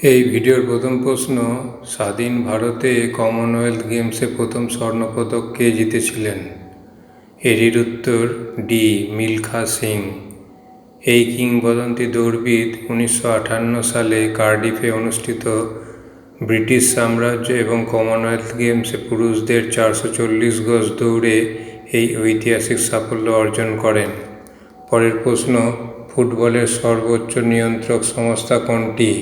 এই ভিডিওর প্রথম প্রশ্ন, স্বাধীন ভারতে কমনওয়েলথ গেমসে প্রথম স্বর্ণপদক কে জিতেছিলেন? এটির উত্তর ডি, মিলখা সিং। এই কিংবদন্তি দৌড়বিদ 1958 সালে কার্ডিফে অনুষ্ঠিত ব্রিটিশ সাম্রাজ্য এবং কমনওয়েলথ গেমসে পুরুষদের 440 গজ দৌড়ে এই ঐতিহাসিক সাফল্য অর্জন করেন। পরের প্রশ্ন, ফুটবলের সর্বোচ্চ নিয়ন্ত্রক সংস্থা কোনটি?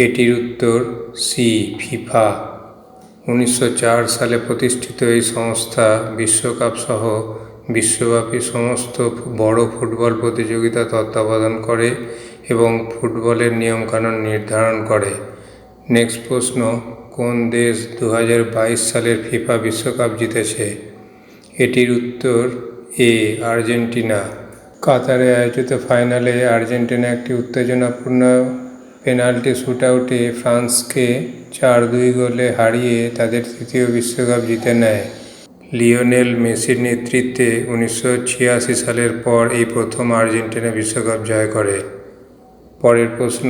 এটির উত্তর সি, ফিফা। 1904 সালে প্রতিষ্ঠিত এই সংস্থা বিশ্বকাপ সহ বিশ্বব্যাপী সমস্ত বড় ফুটবল প্রতিযোগিতা তত্ত্বাবধান করে এবং ফুটবলের নিয়মকানুন নির্ধারণ করে। নেক্সট প্রশ্ন, কোন দেশ 2022 সালের ফিফা বিশ্বকাপ জিতেছে? এটির উত্তর এ, আর্জেন্টিনা। কাতারে আয়োজিত ফাইনালে আর্জেন্টিনা একটি উত্তেজনাপূর্ণ পেনাল্টি শ্যুটআউটে ফ্রান্সকে 4-2 গোলে হারিয়ে তাদের তৃতীয় বিশ্বকাপ জিতে নেয়। লিওনেল মেসির নেতৃত্বে 1986 সালের পর এই প্রথম আর্জেন্টিনা বিশ্বকাপ জয় করে। পরের প্রশ্ন,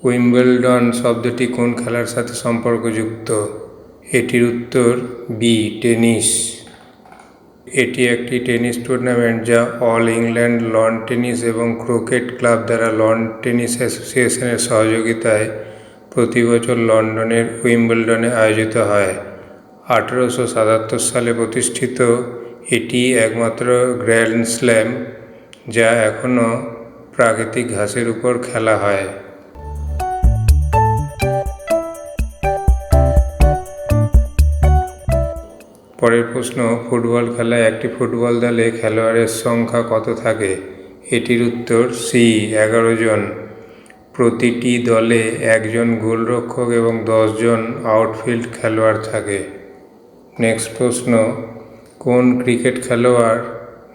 উইম্বলডন শব্দটি কোন খেলার সাথে সম্পর্কযুক্ত? এটির উত্তর বি, টেনিস। এটি একটি টেনিস টুর্নামেন্ট যা অল ইংল্যান্ড লন টেনিস এবং ক্রিকেট ক্লাব দ্বারা লন টেনিস অ্যাসোসিয়েশনের সহযোগিতায় প্রতি বছর লন্ডনের উইম্বলডনে আয়োজিত হয়। 1877 সালে প্রতিষ্ঠিত এটি একমাত্র গ্র্যান্ড স্ল্যাম যা এখনও প্রাকৃতিক ঘাসের উপর খেলা হয়। পরের প্রশ্ন, ফুটবল খেলায় একটি ফুটবল দলে খেলোয়াড়ের সংখ্যা কত থাকে? এটির উত্তর সি, 11 জন। প্রতিটি দলে একজন গোলরক্ষক এবং 10 জন আউটফিল্ড খেলোয়াড় থাকে। নেক্সট প্রশ্ন, কোন ক্রিকেট খেলোয়াড়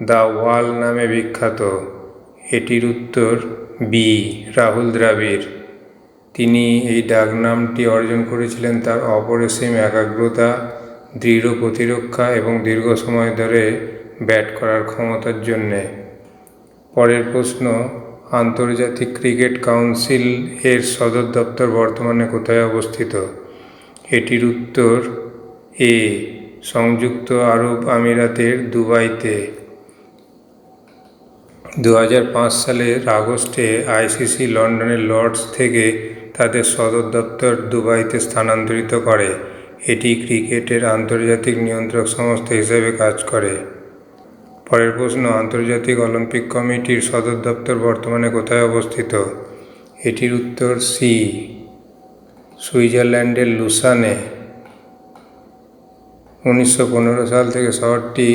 দ্য ওয়াল নামে বিখ্যাত? এটির উত্তর বি, রাহুল দ্রাবিড়। তিনি এই ডাকনামটি অর্জন করেছিলেন তার অপরিসীম একাগ্রতা, দৃঢ় প্রতিরক্ষা এবং দীর্ঘ সময় ধরে ব্যাট করার ক্ষমতার জন্যে। পরের প্রশ্ন, আন্তর্জাতিক ক্রিকেট কাউন্সিল এর সদর দপ্তর বর্তমানে কোথায় অবস্থিত? এটির উত্তর এ, সংযুক্ত আরব আমিরাতের দুবাইতে। 2005 সালের আগস্টে আইসিসি লন্ডনের লর্ডস থেকে তাদের সদর দপ্তর দুবাইতে স্থানান্তরিত করে। এটি ক্রিকেটের আন্তর্জাতিক নিয়ন্ত্রক সংস্থা হিসেবে কাজ করে। পরের প্রশ্ন, আন্তর্জাতিক অলিম্পিক কমিটির সদর দপ্তর বর্তমানে কোথায় অবস্থিত? এটির উত্তর সি, সুইজারল্যান্ডের লুসানে। 1915 সাল থেকে শহরটি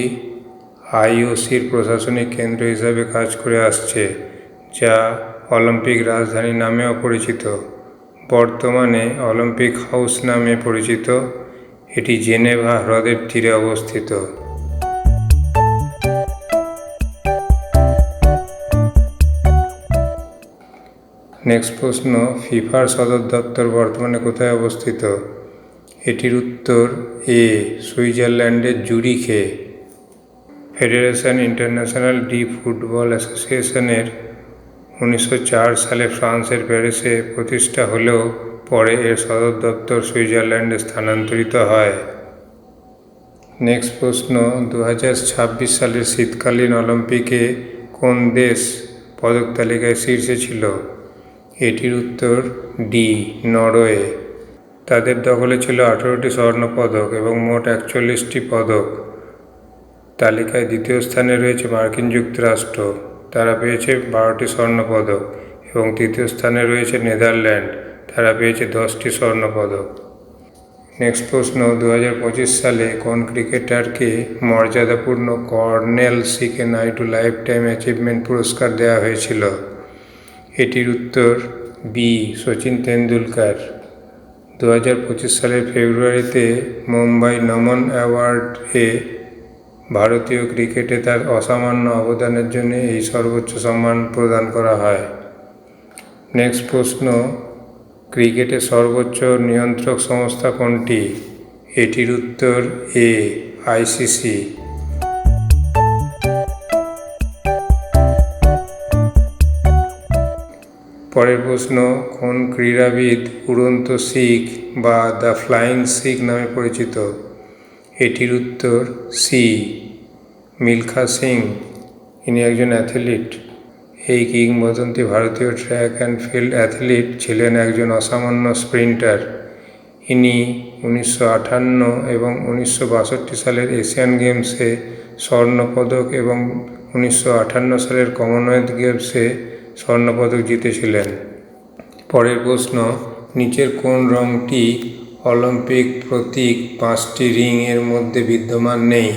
আইওসির প্রশাসনিক কেন্দ্র হিসাবে কাজ করে আসছে, যা অলিম্পিক রাজধানী নামেও পরিচিত। বর্তমানে অলিম্পিক হাউস নামে পরিচিত। এটি জেনেভা হ্রদের তীরে অবস্থিত। নেক্সট প্রশ্ন, ফিফার সদর দপ্তর বর্তমানে কোথায় অবস্থিত? এটির উত্তর এ, সুইজারল্যান্ডের জুরিখে। ফেডারেশন ইন্টারন্যাশনাল ডি ফুটবল অ্যাসোসিয়েশনের 1904 সালে ফ্রান্সের প্যারিসে প্রতিষ্ঠা হলেও পরে এর সদর দপ্তর সুইজারল্যান্ডে স্থানান্তরিত হয়। নেক্সট প্রশ্ন, 2026 সালের শীতকালীন অলিম্পিকে কোন দেশ পদক তালিকায় শীর্ষে ছিল? এটির উত্তর ডি, নরওয়ে। তাদের দখলে ছিল 18টি স্বর্ণপদক এবং মোট 41টি পদক। তালিকায় দ্বিতীয় স্থানে রয়েছে মার্কিন যুক্তরাষ্ট্র, তারা পেয়েছে 12টি স্বর্ণপদক, এবং তৃতীয় স্থানে রয়েছে নেদারল্যান্ড, তারা পেয়েছে 10টি স্বর্ণপদক। নেক্সট প্রশ্ন, 2025 সালে কোন ক্রিকেটারকে মর্যাদাপূর্ণ colonel CK Naidu lifetime achievement পুরস্কার দেওয়া হয়েছিল? এটির উত্তর বি, সচিন তেন্ডুলকর। 2025 সালের ফেব্রুয়ারিতে মুম্বাই নমন অ্যাওয়ার্ড-এ ভারতীয় ক্রিকেটে তার অসামান্য অবদানের জন্য এই সর্বোচ্চ সম্মান প্রদান করা হয়। নেক্সট প্রশ্ন, ক্রিকেটের সর্বোচ্চ নিয়ন্ত্রক সংস্থা কোনটি? এটির উত্তর এ, আইসিসি। পরের প্রশ্ন, কোন ক্রীড়াবিদ উড়ন্ত শিখ বা দ্য ফ্লাইং শিখ নামে পরিচিত? এটির উত্তর সি, মিলখা সিং। ইনি একজন অ্যাথলিট। এই কিংবদন্তি ভারতীয় ট্র্যাক অ্যান্ড ফিল্ড অ্যাথলিট ছিলেন একজন অসামান্য স্প্রিন্টার। ইনি 1958 এবং 1962 সালের এশিয়ান গেমসে স্বর্ণপদক এবং 1958 সালের কমনওয়েলথ গেমসে স্বর্ণপদক জিতেছিলেন। পরের প্রশ্ন, নিচের কোন রঙটি অলিম্পিক প্রতীক 5টি রিং এর মধ্যে বিদ্যমান নেই?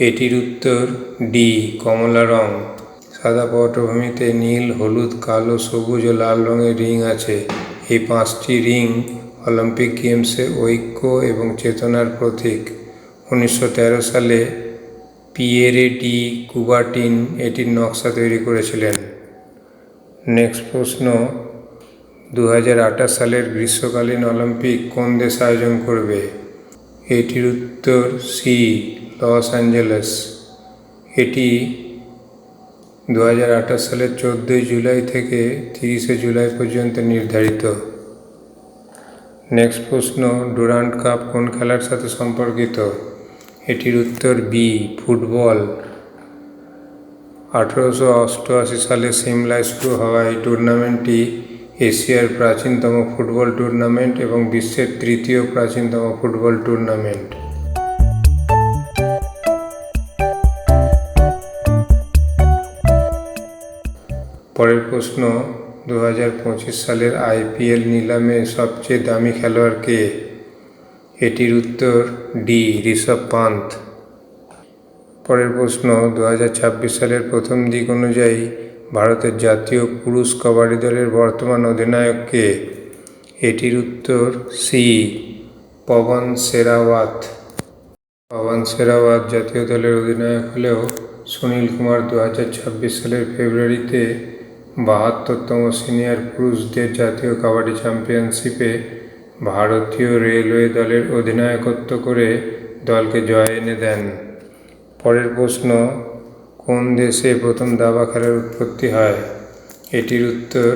এটির উত্তর ডি, কমলা রং। সাদা পটভূমিতে নীল, হলুদ, কালো, সবুজ ও লাল রঙের রিং আছে। এই 5টি রিং অলিম্পিক গেমসে ঐক্য এবং চেতনার প্রতীক। 1913 সালে পিয়েরে ডি কুবার্টিন এটির নকশা তৈরি করেছিলেন। নেক্সট প্রশ্ন, 2028 সালের গ্রীষ্মকালীন অলিম্পিক কোন দেশ আয়োজন করবে? এটির উত্তর সি, লস অ্যাঞ্জেলেস। এটি 2028 সালের 14 জুলাই থেকে 30 জুলাই পর্যন্ত নির্ধারিত। নেক্সট প্রশ্ন, ডুরান্ড কাপ কোন খেলার সাথে সম্পর্কিত? এটির উত্তর বি, ফুটবল। 1888 সালে সিমলায় শুরু হওয়া এই টুর্নামেন্টটি এশিয়ার প্রাচীনতম ফুটবল টুর্নামেন্ট এবং বিশ্বের তৃতীয় প্রাচীনতম ফুটবল টুর্নামেন্ট। পরের প্রশ্ন, 2025 সালের IPL নিলামে সবচেয়ে দামি খেলোয়াড় কে? এটির উত্তর ডি, ঋষভ পান্ত। পরের প্রশ্ন, 2026 সালের প্রথম দিক অনুযায়ী ভারতের জাতীয় পুরুষ কবাডি দলের বর্তমান অধিনায়ক কে? এটির উত্তর সি, পবন শেরাওয়াত। পবন শেরাওয়াত জাতীয় দলের অধিনায়ক হলেও সুনীল কুমার 2026 সালের ফেব্রুয়ারিতে 72তম সিনিয়র পুরুষদের জাতীয় কাবাডি চ্যাম্পিয়নশিপে ভারতীয় রেলওয়ে দলের অধিনায়কত্ব করে দলকে জয় এনে দেন। পরের প্রশ্ন, কোন দেশে প্রথম দাবা খেলার উৎপত্তি হয়? এটির উত্তর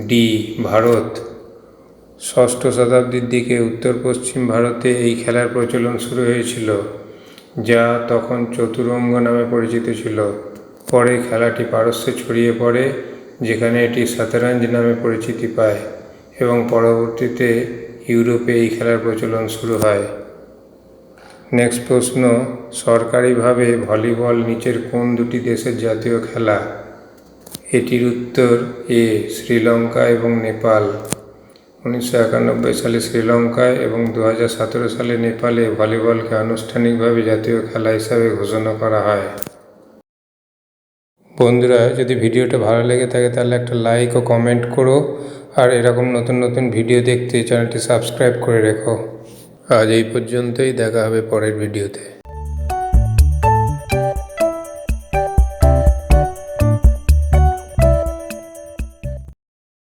ডি, ভারত। 6ষ্ঠ শতাব্দীর দিকে উত্তর পশ্চিম ভারতে এই খেলার প্রচলন শুরু হয়েছিল, যা তখন চতুরঙ্গ নামে পরিচিত ছিল। পরে খেলাটি পারস্যে ছড়িয়ে পড়ে, যেখানে এটি শতরঞ্জ নামে পরিচিতি পায়, এবং পরবর্তীতে ইউরোপে এই খেলার প্রচলন শুরু হয়। নেক্সট প্রশ্ন, সরকারিভাবে ভলিবল নিচের কোন দুটি দেশের জাতীয় খেলা? এটির উত্তর এ, শ্রীলঙ্কা এবং নেপাল। 1991 সালে শ্রীলঙ্কায় এবং 2017 সালে নেপালে ভলিবলকে আনুষ্ঠানিকভাবে জাতীয় খেলা হিসাবে ঘোষণা করা হয়। বন্ধুরা, যদি ভিডিওটা ভালো লেগে থাকে তাহলে একটা লাইক ও কমেন্ট করো, আর এরকম নতুন নতুন ভিডিও দেখতে চ্যানেলটি সাবস্ক্রাইব করে রেখো। আজ এই পর্যন্তই, দেখা হবে পরের ভিডিওতে।